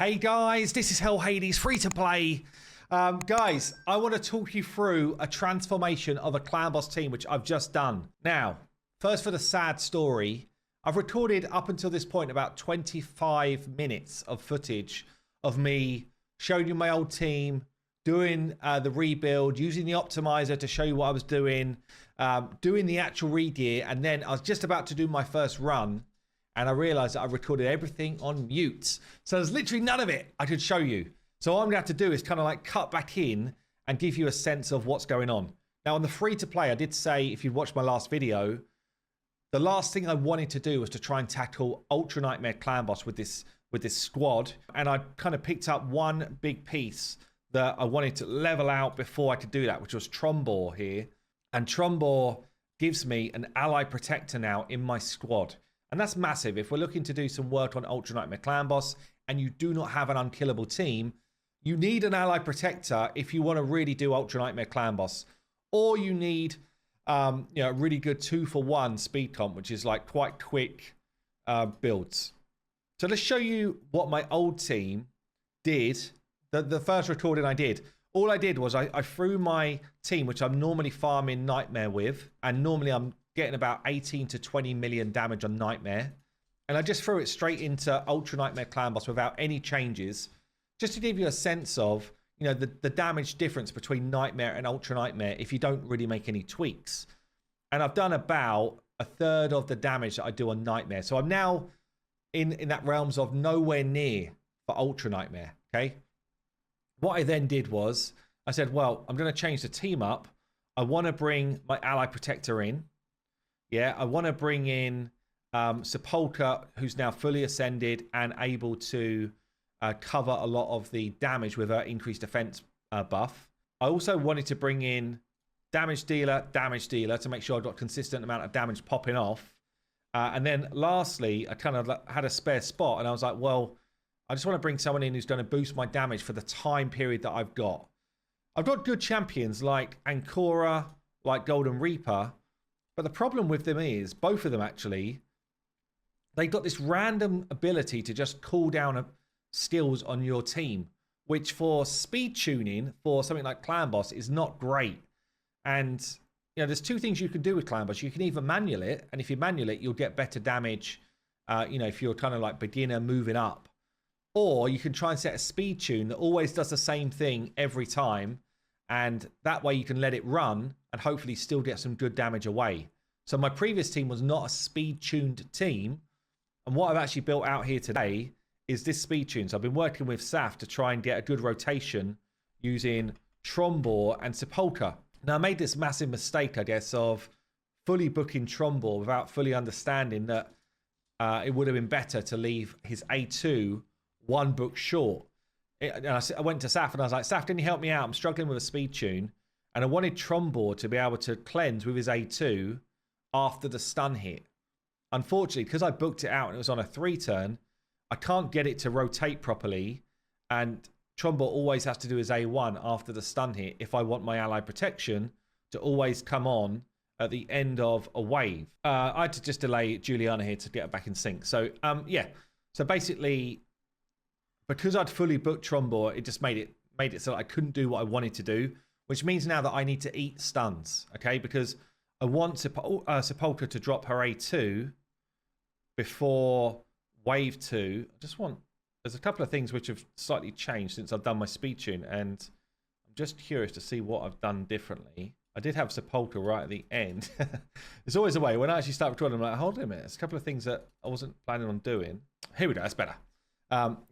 Hey guys, this is Hell Hades, free to play. Guys, I want to talk you through a transformation of a clan boss team, which I've just done. Now, first for the sad story, I've recorded up until this point about 25 minutes of footage of me showing you my old team, doing the rebuild, using the optimizer to show you what I was doing, doing the actual regear, and then I was just about to do my first run. And I realized that I recorded everything on mute. So there's literally none of it I could show you. So all I'm gonna have to do is kind of like cut back in and give you a sense of what's going on. Now on the free to play, I did say, if you'd watched my last video, the last thing I wanted to do was to try and tackle Ultra Nightmare Clan Boss with this squad. And I kind of picked up one big piece that I wanted to level out before I could do that, which was Trombor here. And Trombor gives me an ally protector now in my squad. And that's massive. If we're looking to do some work on Ultra Nightmare Clan Boss and you do not have an unkillable team, you need an ally protector if you want to really do Ultra Nightmare Clan Boss. Or you need a really good 2-for-1 speed comp, which is like quite quick builds. So let's show you what my old team did. The first recording I did. All I did was I threw my team, which I'm normally farming Nightmare with, and normally I'm getting about 18 to 20 million damage on Nightmare. And I just threw it straight into Ultra Nightmare Clan Boss without any changes, just to give you a sense of, the damage difference between Nightmare and Ultra Nightmare if you don't really make any tweaks. And I've done about a third of the damage that I do on Nightmare. So I'm now in that realms of nowhere near for Ultra Nightmare, okay? What I then did was, I said, well, I'm going to change the team up. I want to bring my ally protector in. Yeah, I want to bring in Sepulchre, who's now fully ascended and able to cover a lot of the damage with her increased defense buff. I also wanted to bring in damage dealer to make sure I've got consistent amount of damage popping off. And then lastly, I kind of had a spare spot and I was like, well, I just want to bring someone in who's going to boost my damage for the time period that I've got. I've got good champions like Ancora, like Golden Reaper. But the problem with them is, both of them actually, they got this random ability to just cool down skills on your team, which for speed tuning for something like Clan Boss is not great. And, there's two things you can do with Clan Boss. You can either manual it, and if you manual it, you'll get better damage, if you're kind of like beginner moving up. Or you can try and set a speed tune that always does the same thing every time. And that way you can let it run and hopefully still get some good damage away. So my previous team was not a speed-tuned team. And what I've actually built out here today is this speed tune. So I've been working with Saf to try and get a good rotation using Trombor and Sepulchre. Now I made this massive mistake, I guess, of fully booking Trombor without fully understanding that it would have been better to leave his A2 one book short. I went to Saf and I was like, Saf, can you help me out? I'm struggling with a speed tune. And I wanted Trombor to be able to cleanse with his A2 after the stun hit. Unfortunately, because I booked it out and it was on a 3-turn, I can't get it to rotate properly. And Trombor always has to do his A1 after the stun hit if I want my ally protection to always come on at the end of a wave. I had to just delay Juliana here to get her back in sync. So, yeah. So basically, because I'd fully booked Trombor, it just made it so I couldn't do what I wanted to do, which means now that I need to eat stuns, okay? Because I want Sepulchre to drop her A2 before wave 2. There's a couple of things which have slightly changed since I've done my speed tune, and I'm just curious to see what I've done differently. I did have Sepulchre right at the end. There's always a way. When I actually start recording, I'm like, hold on a minute. There's a couple of things that I wasn't planning on doing. Here we go. That's better.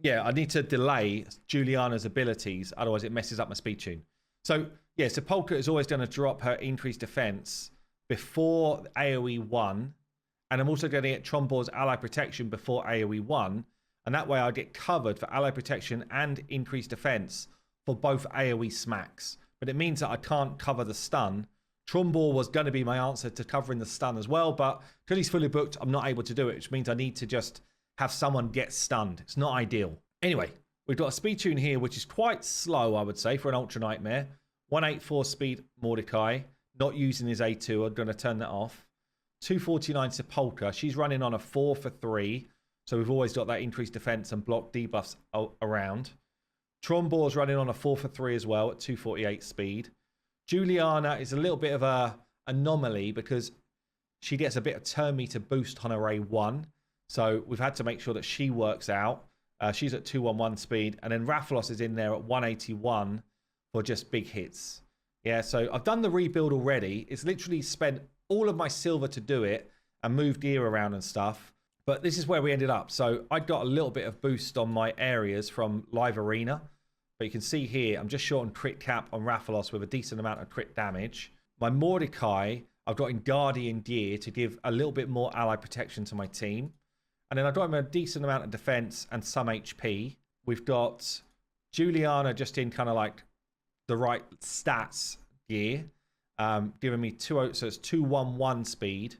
Yeah, I need to delay Juliana's abilities, otherwise it messes up my speed tune. So, yeah, Sepulchre is always going to drop her increased defense before AoE 1, and I'm also going to get Trombor's ally protection before AoE 1, and that way I get covered for ally protection and increased defense for both AoE smacks. But it means that I can't cover the stun. Trombor was going to be my answer to covering the stun as well, but because he's fully booked, I'm not able to do it, which means I need to just have someone get stunned. It's not ideal. Anyway, we've got a speed tune here, which is quite slow, I would say, for an Ultra Nightmare. 184 speed Mordecai, not using his A2. I'm going to turn that off. 249 Sepulchre. She's running on a 4 for 3. So we've always got that increased defense and block debuffs around. Trombor's running on a 4 for 3 as well at 248 speed. Juliana is a little bit of a anomaly because she gets a bit of turn meter boost on her A1. So we've had to make sure that she works out. She's at 211 speed. And then Rathalos is in there at 181 for just big hits. Yeah, so I've done the rebuild already. It's literally spent all of my silver to do it and move gear around and stuff. But this is where we ended up. So I got a little bit of boost on my areas from Live Arena. But you can see here, I'm just short on crit cap on Rathalos with a decent amount of crit damage. My Mordecai, I've got in Guardian gear to give a little bit more ally protection to my team. And then I've got him a decent amount of defense and some HP. We've got Juliana just in kind of like the right stats gear, giving me so it's 211 speed.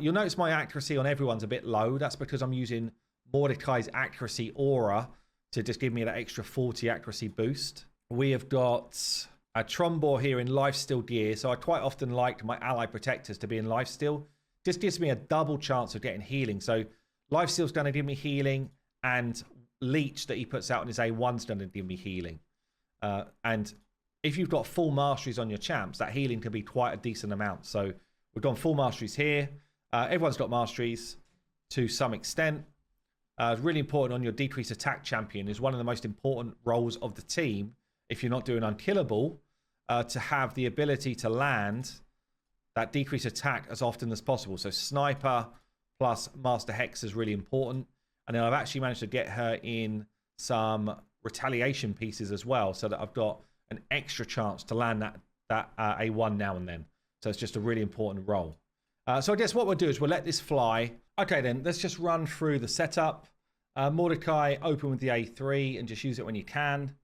You'll notice my accuracy on everyone's a bit low. That's because I'm using Mordecai's accuracy aura to just give me that extra 40 accuracy boost. We have got a Trombor here in lifesteal gear. So I quite often like my ally protectors to be in lifesteal. Just gives me a double chance of getting healing. So lifesteal's going to give me healing, and leech that he puts out on his A1's going to give me healing. And if you've got full masteries on your champs, that healing can be quite a decent amount. So we've gone full masteries here. Everyone's got masteries to some extent. It's really important on your decreased attack champion. Is one of the most important roles of the team, if you're not doing unkillable, to have the ability to land that decreased attack as often as possible. So sniper plus Master Hex is really important. And then I've actually managed to get her in some retaliation pieces as well, so that I've got an extra chance to land that A1 now and then. So it's just a really important role. So I guess what we'll do is we'll let this fly. Okay, then let's just run through the setup. Mordecai, open with the A3 and just use it when you can.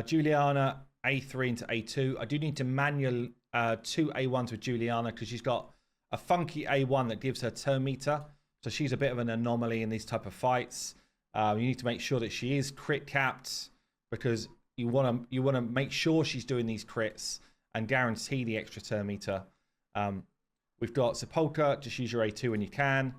Juliana, A3 into A2. I do need to manual 2 A1s with Juliana because she's got a funky A1 that gives her turn meter. So she's a bit of an anomaly in these type of fights. You need to make sure that she is crit capped because you want to make sure she's doing these crits and guarantee the extra turn meter. We've got Sepulchre, just use your A2 when you can.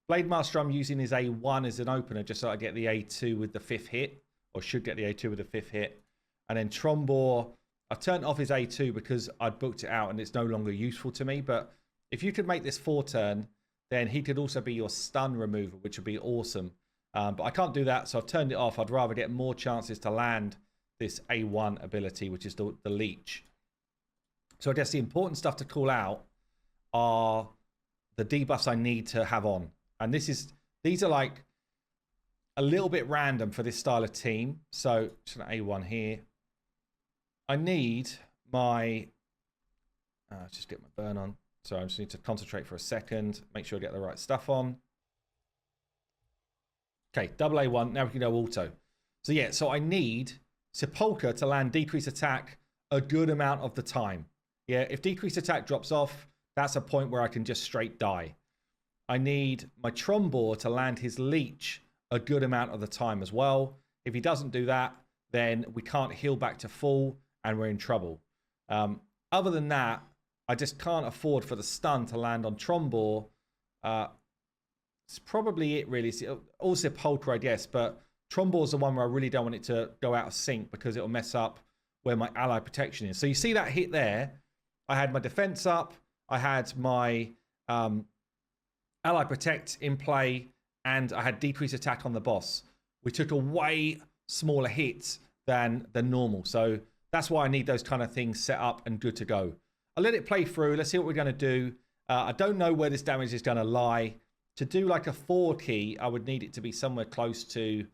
Blade Master, I'm using his A1 as an opener just so I get the A2 with the 5th hit, or should get the A2 with the 5th hit. And then Trombor, I've turned off his A2 because I'd booked it out and it's no longer useful to me. But if you could make this 4-turn, then he could also be your stun remover, which would be awesome. But I can't do that, so I've turned it off. I'd rather get more chances to land this A1 ability, which is the leech. So I guess the important stuff to call out are the debuffs I need to have on. And these are like a little bit random for this style of team. So just an A1 here. I need my... let's just get my burn on. So I just need to concentrate for a second. Make sure I get the right stuff on. Okay, double A1. Now we can go auto. So yeah, so I need Sepulchre to land decreased attack a good amount of the time. Yeah, if decreased attack drops off, that's a point where I can just straight die. I need my Trombor to land his leech a good amount of the time as well. If he doesn't do that, then we can't heal back to full and we're in trouble. Other than that, I just can't afford for the stun to land on Trombor. It's probably it, really. Also Sepulchre, I guess, but Trombor's the one where I really don't want it to go out of sync because it'll mess up where my ally protection is. So you see that hit there? I had my defense up. I had my ally protect in play, and I had decreased attack on the boss. We took a way smaller hit than normal. So that's why I need those kind of things set up and good to go. I'll let it play through. Let's see what we're going to do. I don't know where this damage is going to lie. To do like a 4 key, I would need it to be somewhere close to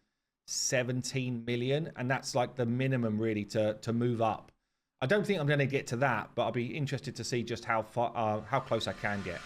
17 million. And that's like the minimum really to move up. I don't think I'm going to get to that, but I'll be interested to see just how far, how close I can get.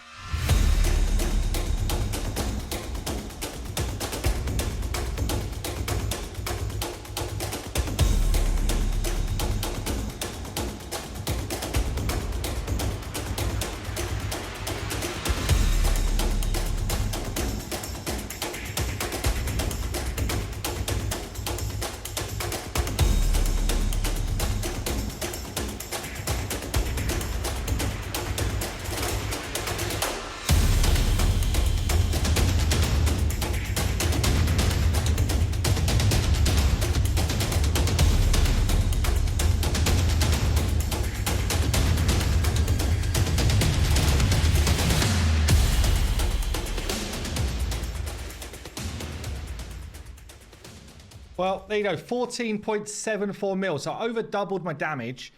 Well, there you go. 14.74 mil. So I over doubled my damage.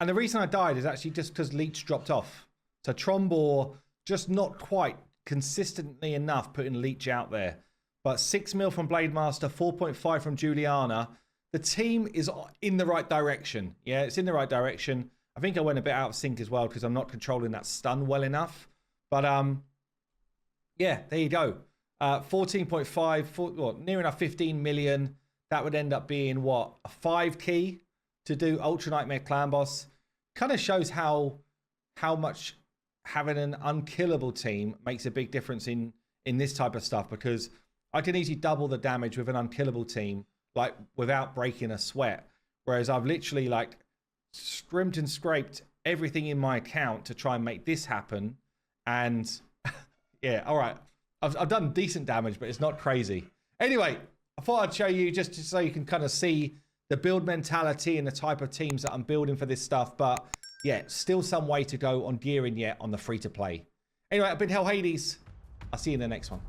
And the reason I died is actually just because Leech dropped off. So Trombor just not quite consistently enough putting Leech out there. But 6 mil from Blademaster, 4.5 from Juliana. The team is in the right direction. Yeah, it's in the right direction. I think I went a bit out of sync as well because I'm not controlling that stun well enough. But yeah, there you go. 14.5, well, near enough 15 million. That would end up being what? A 5 key to do Ultra Nightmare Clan Boss. Kind of shows how much having an unkillable team makes a big difference in this type of stuff, because I can easily double the damage with an unkillable team, like without breaking a sweat. Whereas I've literally like scrimped and scraped everything in my account to try and make this happen. And yeah, all right. I've done decent damage, but it's not crazy. Anyway, I thought I'd show you just so you can kind of see the build mentality and the type of teams that I'm building for this stuff. But yeah, still some way to go on gearing yet on the free-to-play. Anyway, I've been Hell Hades. I'll see you in the next one.